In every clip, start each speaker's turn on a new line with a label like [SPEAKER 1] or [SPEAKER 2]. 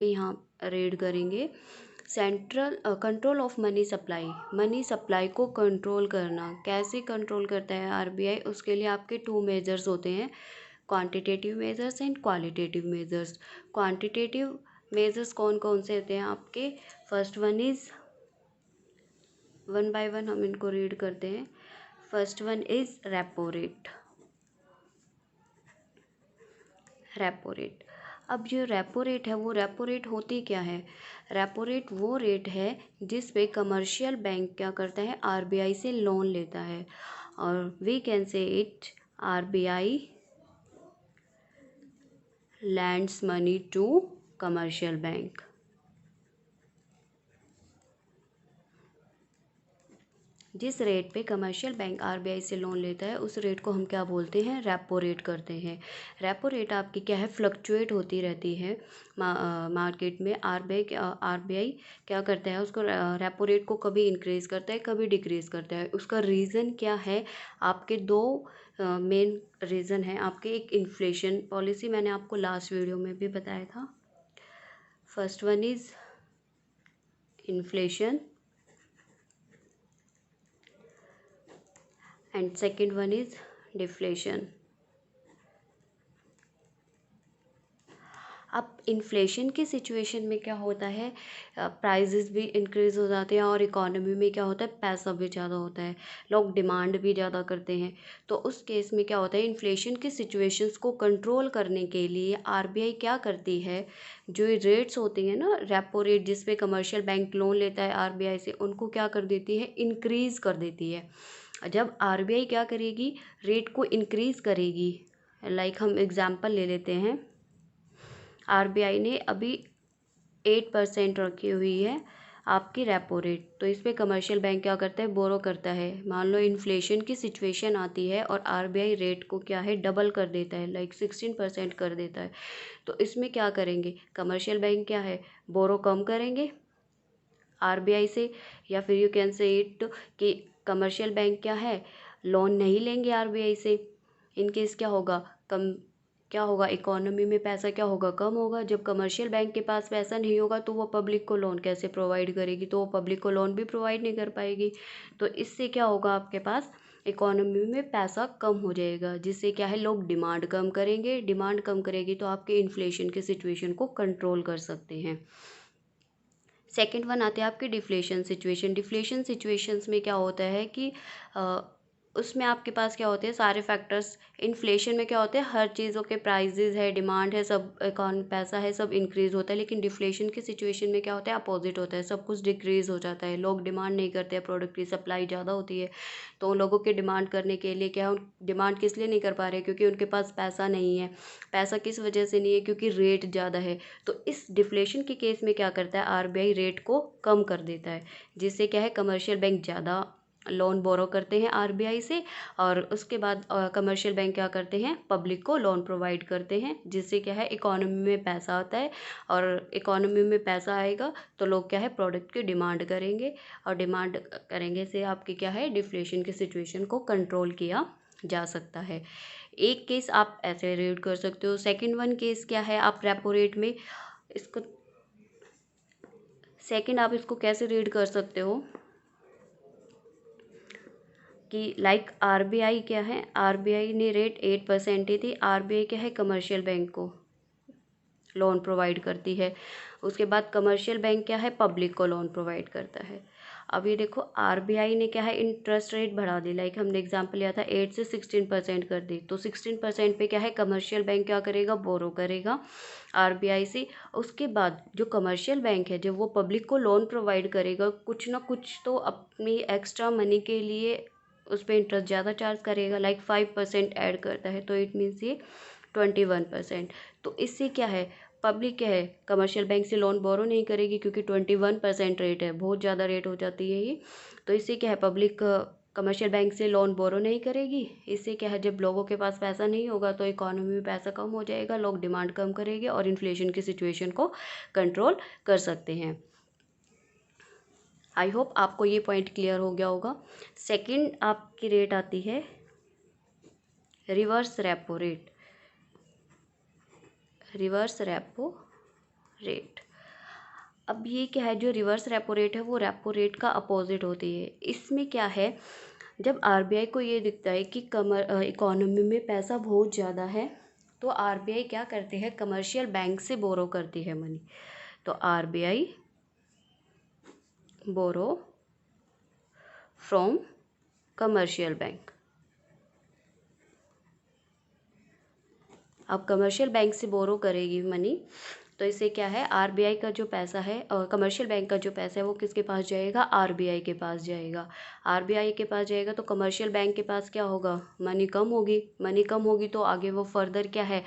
[SPEAKER 1] यहाँ रीड करेंगे central control of money supply को कंट्रोल करना। कैसे कंट्रोल करता है आरबीआई? उसके लिए आपके 2 मेजर्स होते हैं, quantitative measures and qualitative measures. Quantitative measures कौन कौन से होते हैं आपके? First one is, one by one हम इनको रीड करते हैं। First one is repo rate. Repo rate, अब जो रेपो रेट है वो रेपो रेट होती क्या है? रेपो रेट वो रेट है जिस पे कमर्शियल बैंक क्या करता है, आरबीआई से लोन लेता है, और we can say it RBI lends money to commercial bank. जिस रेट पे कमर्शियल बैंक आरबीआई से लोन लेता है उस रेट को हम क्या बोलते हैं? रेपो रेट करते हैं। रेपो रेट आपकी क्या है, फ्लक्चुएट होती रहती है मार्केट में। आरबीआई क्या करता है, उसको रेपो रेट को कभी इंक्रीज़ करता है, कभी डिक्रीज़ करता है। उसका रीज़न क्या है? आपके दो मेन रीज़न है आपके। एक इन्फ्लेशन पॉलिसी, मैंने आपको लास्ट वीडियो में भी बताया था। First one is inflation and second one is deflation. अब इन्फ्लेशन की सिचुएशन में क्या होता है, प्राइजेस भी इंक्रीज़ हो जाते हैं और इकोनॉमी में क्या होता है, पैसा भी ज़्यादा होता है, लोग डिमांड भी ज़्यादा करते हैं। तो उस केस में क्या होता है, इन्फ्लेशन की सिचुएशंस को कंट्रोल करने के लिए आरबीआई क्या करती है, जो रेट्स होती हैं ना, रेपो रेट जिस पे कमर्शियल बैंक लोन लेता है आरबीआई से, उनको क्या कर देती है, इंक्रीज़ कर देती है। जब आरबीआई क्या करेगी, रेट को इंक्रीज़ करेगी, लाइक हम एग्जांपल ले लेते हैं, आरबीआई ने अभी 8% रखी हुई है आपकी रेपो रेट, तो इस पे कमर्शियल बैंक क्या करता है, बोरो करता है। मान लो इन्फ्लेशन की सिचुएशन आती है और आरबीआई रेट को क्या है, डबल कर देता है, लाइक 16% कर देता है। तो इसमें क्या करेंगे, कमर्शियल बैंक क्या है, बोरो कम करेंगे आरबीआई से, या फिर यू कैन से इट कि कमर्शियल बैंक क्या है, लोन नहीं लेंगे आरबीआई से। इन केस क्या होगा, कम क्या होगा, इकोनॉमी में पैसा क्या होगा, कम होगा। जब कमर्शियल बैंक के पास पैसा नहीं होगा तो वो पब्लिक को लोन कैसे प्रोवाइड करेगी, तो वो पब्लिक को लोन भी प्रोवाइड नहीं कर पाएगी। तो इससे क्या होगा, आपके पास इकोनॉमी में पैसा कम हो जाएगा, जिससे क्या है, लोग डिमांड कम करेंगे। डिमांड कम करेगी तो आपके इन्फ्लेशन की सिचुएशन को कंट्रोल कर सकते हैं। सेकेंड वन आते हैं आपके डिफ्लेशन सिचुएशन। डिफ्लेशन सिचुएशंस में क्या होता है कि उसमें आपके पास क्या होते हैं, सारे फैक्टर्स। इन्फ्लेशन में क्या होते हैं, हर चीज़ों के प्राइजेज है, डिमांड है, सब पैसा है, सब इंक्रीज़ होता है। लेकिन डिफ्लेशन की सिचुएशन में क्या होता है, अपोजिट होता है, सब कुछ डिक्रीज़ हो जाता है। लोग डिमांड नहीं करते हैं, प्रोडक्ट की सप्लाई ज़्यादा होती है, तो उन लोगों के डिमांड करने के लिए क्या है, डिमांड किस लिए नहीं कर पा रहे, क्योंकि उनके पास पैसा नहीं है। पैसा किस वजह से नहीं है, क्योंकि रेट ज़्यादा है। तो इस डिफ्लेशन के केस में क्या करता है, आरबीआई रेट को कम कर देता है, जिससे क्या है, कमर्शियल बैंक ज़्यादा लोन बोरो करते हैं आरबीआई से, और उसके बाद कमर्शियल बैंक क्या करते हैं, पब्लिक को लोन प्रोवाइड करते हैं, जिससे क्या है, इकोनॉमी में पैसा आता है, और इकोनॉमी में पैसा आएगा तो लोग क्या है, प्रोडक्ट की डिमांड करेंगे, और डिमांड करेंगे से आपकी क्या है, डिफ्लेशन की सिचुएशन को कंट्रोल किया जा सकता है। एक केस आप ऐसे रीड कर सकते हो। सेकंड वन केस क्या है, आप रेपो रेट में इसको, सेकंड आप इसको कैसे रीड कर सकते हो कि लाइक आरबीआई क्या है, आरबीआई ने रेट 8% ही थी। आरबीआई क्या है, कमर्शियल बैंक को लोन प्रोवाइड करती है। उसके बाद कमर्शियल बैंक क्या है, पब्लिक को लोन प्रोवाइड करता है। अब ये देखो, आरबीआई ने क्या है, इंटरेस्ट रेट बढ़ा दी, लाइक हमने एग्जांपल लिया था 8 से 16% कर दी, तो 16% पे क्या है, कमर्शियल बैंक क्या करेगा, बोरो करेगा आरबीआई से। उसके बाद जो कमर्शियल बैंक है, जब वो पब्लिक को लोन प्रोवाइड करेगा, कुछ ना कुछ तो अपनी एक्स्ट्रा मनी के लिए उस पर इंटरेस्ट ज़्यादा चार्ज करेगा, लाइक 5% ऐड करता है, तो इट मीन्स ये 21%। तो इससे क्या है, पब्लिक क्या है, कमर्शियल बैंक से लोन बोरो नहीं करेगी, क्योंकि 21% रेट है, बहुत ज़्यादा रेट हो जाती है ये। तो इससे क्या है, पब्लिक कमर्शियल बैंक से लोन बोरो नहीं करेगी। इससे क्या है, जब लोगों के पास पैसा नहीं होगा तो इकोनॉमी में पैसा कम हो जाएगा, लोग डिमांड कम करेंगे और इन्फ्लेशन की सिचुएशन को कंट्रोल कर सकते हैं। आई होप आपको ये पॉइंट क्लियर हो गया होगा। सेकंड आपकी रेट आती है reverse repo rate. Reverse repo rate, अब ये क्या है, जो रिवर्स रेपो रेट है वो रेपो रेट का अपोजिट होती है। इसमें क्या है, जब आरबीआई को ये दिखता है कि इकोनॉमी में पैसा बहुत ज़्यादा है, तो आरबीआई क्या करते हैं, कमर्शियल बैंक से बोरो करती है मनी। तो RBI borrow from commercial bank. अब कमर्शियल बैंक से बोरो करेगी मनी, तो इससे क्या है, आरबीआई का जो पैसा है और कमर्शियल बैंक का जो पैसा है वो किसके पास जाएगा, आरबीआई के पास जाएगा। आरबीआई के पास जाएगा तो कमर्शियल बैंक के पास क्या होगा, मनी कम होगी। मनी कम होगी तो आगे वो फर्दर क्या है,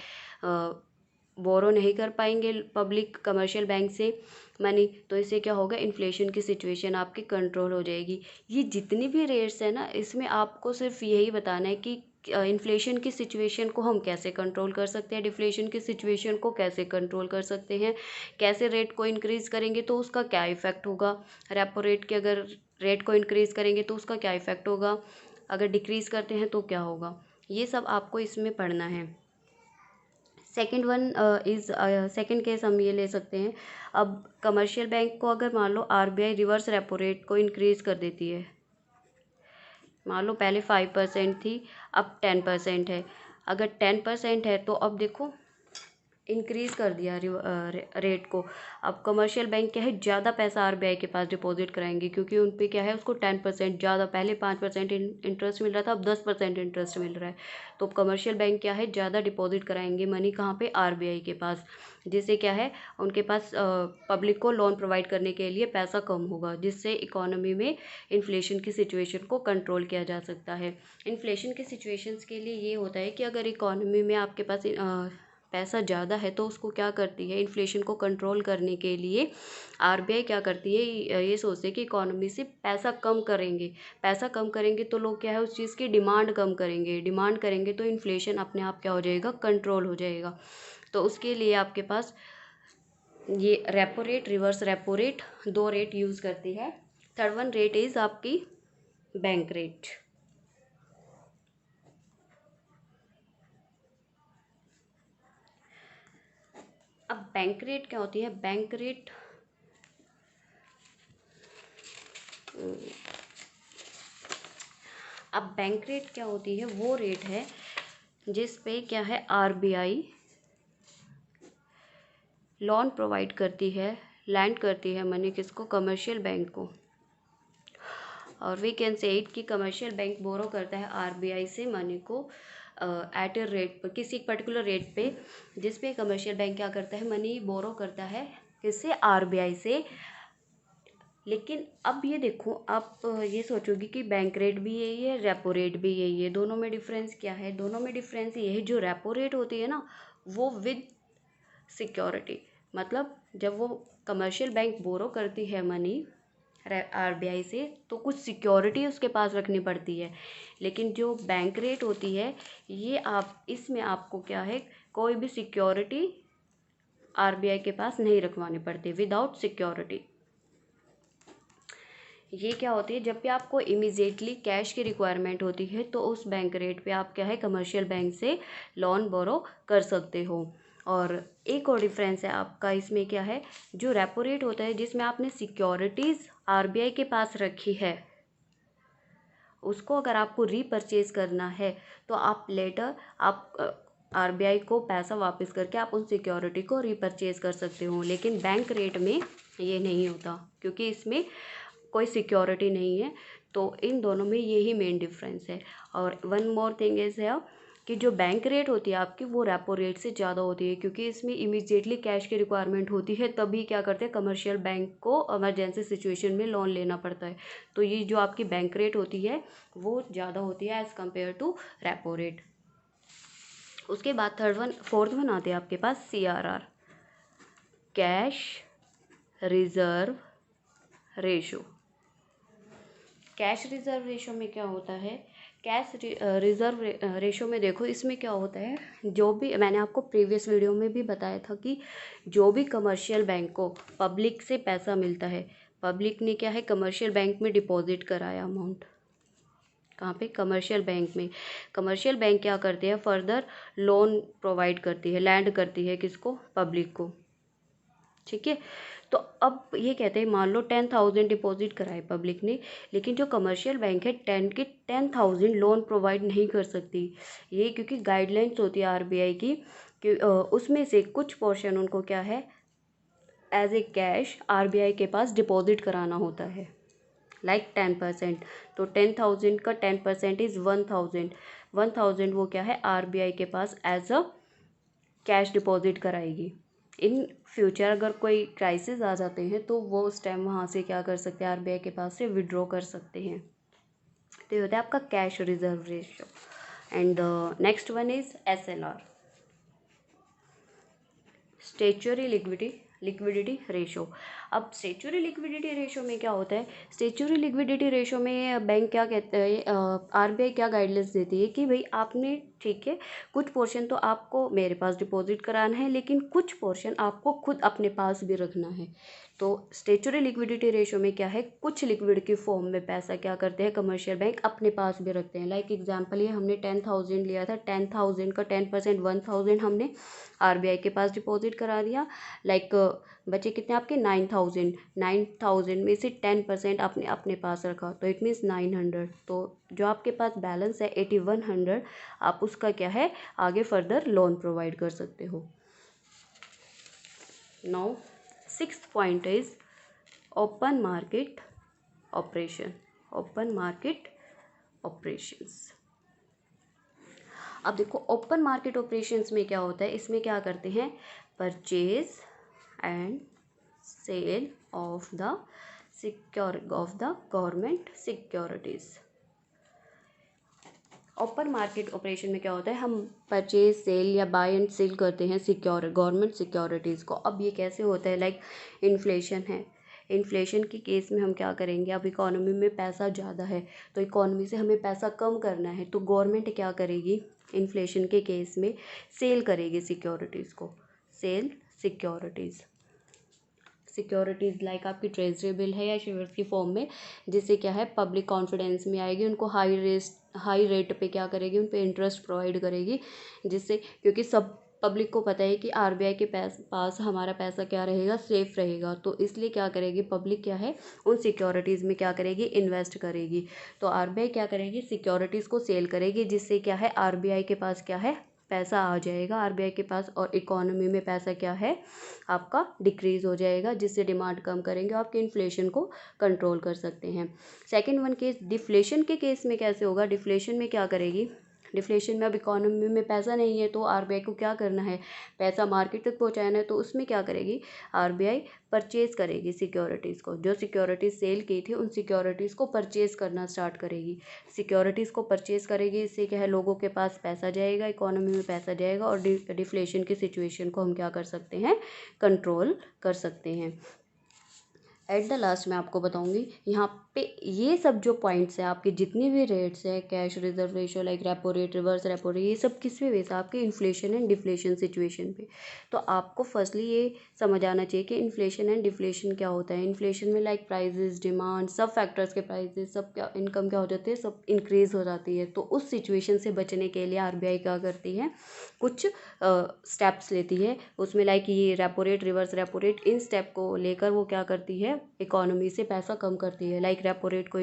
[SPEAKER 1] बोरो नहीं कर पाएंगे पब्लिक कमर्शियल बैंक से मनी। तो इससे क्या होगा, इन्फ्लेशन की सिचुएशन आपकी कंट्रोल हो जाएगी। ये जितनी भी रेट्स है ना, इसमें आपको सिर्फ यही बताना है कि इन्फ्लेशन की सिचुएशन को हम कैसे कंट्रोल कर सकते हैं, डिफ्लेशन की सिचुएशन को कैसे कंट्रोल कर सकते हैं, कैसे रेट को इंक्रीज़ करेंगे तो उसका क्या इफ़ेक्ट होगा, रेपो रेट के अगर रेट को इंक्रीज़ करेंगे तो उसका क्या इफ़ेक्ट होगा, अगर डिक्रीज़ करते हैं तो क्या होगा, ये सब आपको इसमें पढ़ना है। Second one is second case हम ये ले सकते हैं। अब कमर्शियल बैंक को अगर मान लो आरबीआई रिवर्स रेपो रेट को इंक्रीज़ कर देती है, मान लो पहले 5% थी, अब 10% है। अगर 10% है तो अब देखो इंक्रीज़ कर दिया रेट को। अब कमर्शियल बैंक क्या है, ज़्यादा पैसा आरबीआई के पास डिपॉजिट कराएंगे, क्योंकि उन पे क्या है, उसको 10% ज़्यादा, पहले 5% इंटरेस्ट मिल रहा था, अब 10% इंटरेस्ट मिल रहा है। तो कमर्शियल बैंक क्या है, ज़्यादा डिपॉजिट कराएंगे मनी कहाँ पे, आरबीआई के पास, जिससे क्या है, उनके पास पब्लिक को लोन प्रोवाइड करने के लिए पैसा कम होगा, जिससे इकोनॉमी में इन्फ्लेशन की सिचुएशन को कंट्रोल किया जा सकता है। इन्फ्लेशन की सिचुएशंस के लिए ये होता है कि अगर इकोनॉमी में आपके पास पैसा ज़्यादा है तो उसको क्या करती है, इन्फ्लेशन को कंट्रोल करने के लिए आरबीआई क्या करती है, ये सोचते हैं कि इकोनॉमी से पैसा कम करेंगे। पैसा कम करेंगे तो लोग क्या है, उस चीज़ की डिमांड कम करेंगे, डिमांड करेंगे तो इन्फ्लेशन अपने आप क्या हो जाएगा, कंट्रोल हो जाएगा। तो उसके लिए आपके पास ये repo rate, reverse repo rate, दो रेट यूज़ करती है। थर्ड वन रेट इज़ आपकी बैंक रेट। अब बैंक रेट क्या होती है, बैंक रेट अब बैंक रेट क्या होती है, वो रेट है जिस पे क्या है, आरबीआई लोन प्रोवाइड करती है, लैंड करती है मनी किसको, कमर्शियल बैंक को। और वी कैन से इट कि कमर्शियल बैंक बोरो करता है आरबीआई से मनी को एट ए रेट पर, किसी पर्टिकुलर रेट पे, जिस पे कमर्शियल बैंक क्या करता है, मनी बोरो करता है किससे, आरबीआई से। लेकिन अब ये देखो, आप ये सोचोगे कि बैंक रेट भी यही है, रेपो रेट भी यही है, दोनों में डिफरेंस क्या है, दोनों में डिफरेंस ये है, जो रेपो रेट होती है ना, वो विद सिक्योरिटी, मतलब जब वो कमर्शियल बैंक बोरो करती है मनी आरबीआई से तो कुछ सिक्योरिटी उसके पास रखनी पड़ती है। लेकिन जो बैंक रेट होती है, ये आप इसमें आपको क्या है, कोई भी सिक्योरिटी आरबीआई के पास नहीं रखवानी पड़ती, विदाउट सिक्योरिटी। ये क्या होती है, जब भी आपको इमीडिएटली कैश की रिक्वायरमेंट होती है तो उस बैंक रेट पे आप क्या है, कमर्शियल बैंक से लोन बोरो कर सकते हो। और एक और डिफरेंस है आपका इसमें क्या है, जो रेपो रेट होता है जिसमें आपने सिक्योरिटीज़ आरबीआई के पास रखी है, उसको अगर आपको रीपरचेज करना है तो आप लेटर आप आरबीआई को पैसा वापस करके आप उन सिक्योरिटी को रीपरचेज कर सकते हो। लेकिन बैंक रेट में ये नहीं होता, क्योंकि इसमें कोई सिक्योरिटी नहीं है। तो इन दोनों में यही मेन डिफरेंस है। और वन मोर थिंग इज़ है कि जो बैंक रेट होती है आपकी, वो रेपो रेट से ज़्यादा होती है, क्योंकि इसमें इमीडिएटली कैश की रिक्वायरमेंट होती है, तभी क्या करते हैं, कमर्शियल बैंक को इमरजेंसी सिचुएशन में लोन लेना पड़ता है। तो ये जो आपकी बैंक रेट होती है वो ज़्यादा होती है as compare to repo rate. उसके बाद फोर्थ वन आते हैं आपके पास CRR, cash reserve ratio. Cash reserve ratio में क्या होता है, कैश रिजर्व रेशो में देखो, इसमें क्या होता है, जो भी मैंने आपको प्रीवियस वीडियो में भी बताया था कि जो भी कमर्शियल बैंक को पब्लिक से पैसा मिलता है, पब्लिक ने क्या है, कमर्शियल बैंक में डिपॉजिट कराया अमाउंट, कहाँ पे, कमर्शियल बैंक में। कमर्शियल बैंक क्या करते हैं, फर्दर लोन प्रोवाइड करती है, लैंड करती है किसको, पब्लिक को। ठीक है। तो अब ये कहते हैं, मान लो 10,000 डिपॉजिट कराए पब्लिक ने, लेकिन जो कमर्शियल बैंक है 10,000 लोन प्रोवाइड नहीं कर सकती। ये क्योंकि गाइडलाइंस होती है आरबीआई की कि उसमें से कुछ पोर्शन उनको क्या है, एज ए कैश आरबीआई के पास डिपॉजिट कराना होता है, लाइक 10%। तो 10,000 का 10% इज़ 1,000। 1,000 वो क्या है, आरबीआई के पास एज अ कैश डिपॉजिट कराएगी। इन फ्यूचर अगर कोई क्राइसिस आ जाते हैं तो वो उस टाइम वहाँ से क्या कर सकते हैं, आरबीआई के पास से विड्रॉ कर सकते हैं। तो ये होता है आपका cash reserve ratio. And next one is SLR, statutory liquidity ratio. अब स्टेचुरी लिक्विडिटी रेशो में क्या होता है, स्टेचुरी लिक्विडिटी रेशो में बैंक क्या कहता है, आरबीआई क्या गाइडलाइंस देती है कि भाई आपने, ठीक है, कुछ पोर्शन तो आपको मेरे पास डिपॉजिट कराना है, लेकिन कुछ पोर्शन आपको खुद अपने पास भी रखना है। तो स्टेचुरी लिक्विडिटी रेशो में क्या है, कुछ लिक्विड की फॉर्म में पैसा क्या करते हैं कमर्शियल बैंक अपने पास भी रखते हैं। लाइक एग्जांपल, ये हमने 10,000 लिया था, 10,000 का 10% 1,000 हमने आरबीआई के पास डिपॉजिट करा दिया। लाइक बचे कितने आपके 9,000, 9,000 में से 10% आपने अपने पास रखा, तो इट मीन्स 900। तो जो आपके पास बैलेंस है 8,100, आप उसका क्या है आगे फर्दर लोन प्रोवाइड कर सकते हो। Now 6th point is open market operation, open market operations. अब देखो ओपन मार्केट ऑपरेशंस में क्या होता है, इसमें क्या करते हैं, purchase and sale of the government securities. Open market operation में क्या होता है, हम परचेज सेल या बाय एंड सेल करते हैं गवर्नमेंट सिक्योरिटीज़ को। अब ये कैसे होता है, लाइक इन्फ्लेशन है, इन्फ्लेशन के केस में हम क्या करेंगे, अब इकोनॉमी में पैसा ज़्यादा है तो इकोनॉमी से हमें पैसा कम करना है, तो गवर्नमेंट क्या करेगी, इन्फ्लेशन के केस में सेल करेगी सिक्योरिटीज़ को, सेल सिक्योरिटीज़ लाइक आपकी ट्रेजरी बिल है या शेयर्स की फॉर्म में, जिससे क्या है पब्लिक कॉन्फिडेंस में आएगी, उनको हाई रेट पे क्या करेगी, उन पे इंटरेस्ट प्रोवाइड करेगी, जिससे क्योंकि सब पब्लिक को पता है कि आरबीआई के पास हमारा पैसा क्या रहेगा, सेफ रहेगा, तो इसलिए क्या करेगी पब्लिक, क्या है उन सिक्योरिटीज़ में क्या करेगी, इन्वेस्ट करेगी। तो आरबीआई क्या करेगी, सिक्योरिटीज़ को सेल करेगी, जिससे क्या है आरबीआई के पास क्या है पैसा आ जाएगा आरबीआई के पास, और इकोनॉमी में पैसा क्या है आपका डिक्रीज़ हो जाएगा, जिससे डिमांड कम करेंगे, आपके इन्फ्लेशन को कंट्रोल कर सकते हैं। सेकंड वन केस डिफ्लेशन के केस में कैसे होगा, डिफ्लेशन में क्या करेगी, डिफ्लेशन में अब इकोनॉमी में पैसा नहीं है तो आरबीआई को क्या करना है, पैसा मार्केट तक पहुंचाना है, तो उसमें क्या करेगी आरबीआई, परचेज़ करेगी सिक्योरिटीज़ को, जो सिक्योरिटीज़ सेल की थी उन सिक्योरिटीज़ को परचेज़ करना स्टार्ट करेगी, सिक्योरिटीज़ को परचेज़ करेगी, इससे क्या है लोगों के पास पैसा जाएगा, इकोनॉमी में पैसा जाएगा, और डिफ्लेशन की सिचुएशन को हम क्या कर सकते हैं, कंट्रोल कर सकते हैं। एट द लास्ट मैं आपको बताऊंगी यहाँ पे ये सब जो पॉइंट्स है आपके, जितने भी रेट्स है, cash reserve ratio, like repo rate, reverse repo rate, ये सब किस पे बेस है, आपके इन्फ्लेशन एंड डिफ्लेशन सिचुएशन पे। तो आपको फर्स्टली ये समझ आना चाहिए कि इन्फ्लेशन एंड डिफ्लेशन क्या होता है। इन्फ्लेशन में लाइक प्राइजेस, डिमांड, सब फैक्टर्स के प्राइजेस, सब क्या इनकम क्या हो जाती है, सब इंक्रीज हो जाती है। तो उस सिचुएशन से बचने के लिए आरबीआई क्या करती है, कुछ स्टेप्स लेती है, उसमें लाइक ये repo rate, reverse repo rate, in step को लेकर वो क्या करती है, इकोनॉमी से पैसा कम करती है। लाइक रेपो रेट को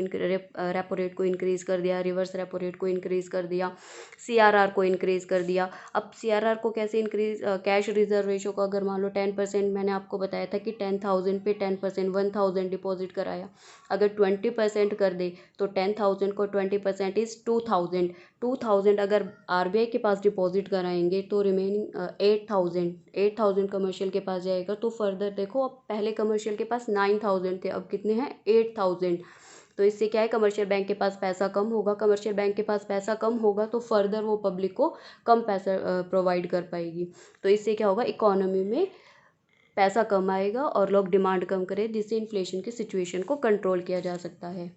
[SPEAKER 1] इंक्रीज़ कर दिया, रिवर्स रेपो रेट को इंक्रीज़ कर दिया, सीआरआर को इंक्रीज़ कर दिया। अब सीआरआर को कैसे इंक्रीज, कैश रिजर्व रेशो को अगर मान लो 10%, मैंने आपको बताया था कि 10,000 पे 10% 1,000 डिपॉजिट कराया, अगर 20% कर दे तो 10,000 को 20% इज़ 2,000। 2,000 अगर आरबीआई के पास डिपॉजिट कराएंगे तो रिमेनिंग 8,000 कमर्शियल के पास जाएगा। तो फर्दर देखो, अब पहले कमर्शियल के पास 9,000 थे, अब कितने हैं 8,000। तो इससे क्या है कमर्शियल बैंक के पास पैसा कम होगा, कमर्शियल बैंक के पास पैसा कम होगा तो फर्दर वो पब्लिक को कम पैसा प्रोवाइड कर पाएगी। तो इससे क्या होगा, इकोनॉमी में पैसा कम आएगा और लोग डिमांड कम करें, जिससे इन्फ्लेशन की सिचुएशन को कंट्रोल किया जा सकता है।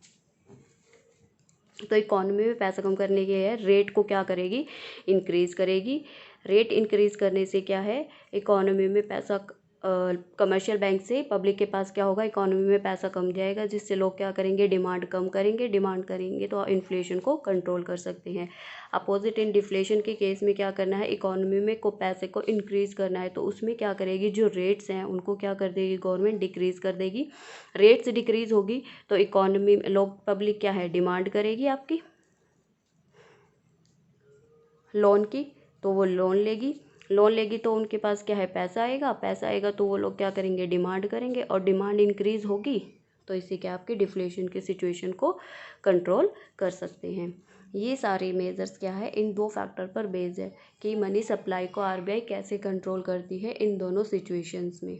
[SPEAKER 1] तो इकोनॉमी में पैसा कम करने के लिए रेट को क्या करेगी, इंक्रीज़ करेगी। रेट इंक्रीज़ करने से क्या है, इकोनॉमी में पैसा कमर्शियल बैंक से पब्लिक के पास क्या होगा, इकोनॉमी में पैसा कम जाएगा, जिससे लोग क्या करेंगे, डिमांड कम करेंगे, डिमांड करेंगे तो इन्फ्लेशन को कंट्रोल कर सकते हैं। अपोजिट इन डिफ्लेशन के केस में क्या करना है, इकोनॉमी में को पैसे को इंक्रीज़ करना है, तो उसमें क्या करेगी, जो रेट्स हैं उनको क्या कर देगी गवर्नमेंट, डिक्रीज़ कर देगी। रेट्स डिक्रीज़ होगी तो इकोनॉमी लोग पब्लिक क्या है, डिमांड करेगी आपकी लोन की, तो वो लोन लेगी तो उनके पास क्या है, पैसा आएगा, पैसा आएगा तो वो लोग क्या करेंगे, डिमांड करेंगे, और डिमांड इंक्रीज़ होगी तो इससे क्या आपकी डिफ्लेशन की सिचुएशन को कंट्रोल कर सकते हैं। ये सारे मेजर्स क्या है, इन दो फैक्टर पर बेस्ड है कि मनी सप्लाई को आरबीआई कैसे कंट्रोल करती है इन दोनों सिचुएशंस में।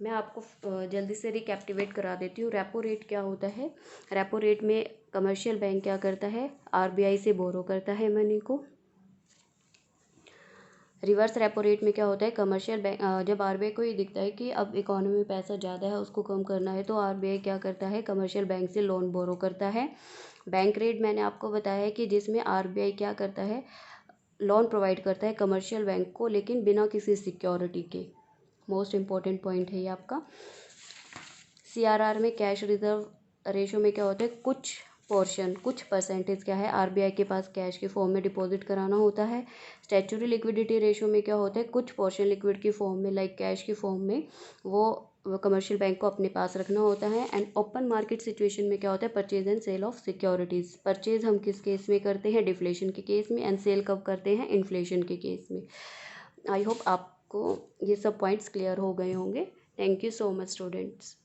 [SPEAKER 1] मैं आपको जल्दी से रिकैप्टिवेट करा देती हूँ। रेपो रेट क्या होता है, रेपो रेट में कमर्शियल बैंक क्या करता है, आरबीआई से बोरो करता है मनी को। रिवर्स रेपो रेट में क्या होता है, कमर्शियल बैंक जब आरबीआई को ये दिखता है कि अब इकोनॉमी में पैसा ज़्यादा है, उसको कम करना है, तो आरबीआई क्या करता है, कमर्शियल बैंक से लोन बोरो करता है। बैंक रेट मैंने आपको बताया है कि जिसमें आरबीआई क्या करता है, लोन प्रोवाइड करता है कमर्शियल बैंक को, लेकिन बिना किसी सिक्योरिटी के। मोस्ट इम्पॉर्टेंट पॉइंट है ये आपका। सीआरआर में कैश रिजर्व रेशो में क्या होता है, कुछ परसेंटेज क्या है, आरबीआई के पास कैश के फॉर्म में डिपॉजिट कराना होता है। स्टैट्यूटरी लिक्विडिटी रेशो में क्या होता है, कुछ पोर्शन लिक्विड की फॉर्म में, लाइक कैश की फॉर्म में वो कमर्शियल बैंक को अपने पास रखना होता है। एंड ओपन मार्केट सिचुएशन में क्या होता है, purchase and sale of securities. Purchase हम किस केस में करते हैं, डिफ्लेशन के केस में, एंड सेल कब करते हैं, इन्फ्लेशन के केस में। आई होप आपको ये सब पॉइंट्स क्लियर हो गए होंगे। Thank you so much students.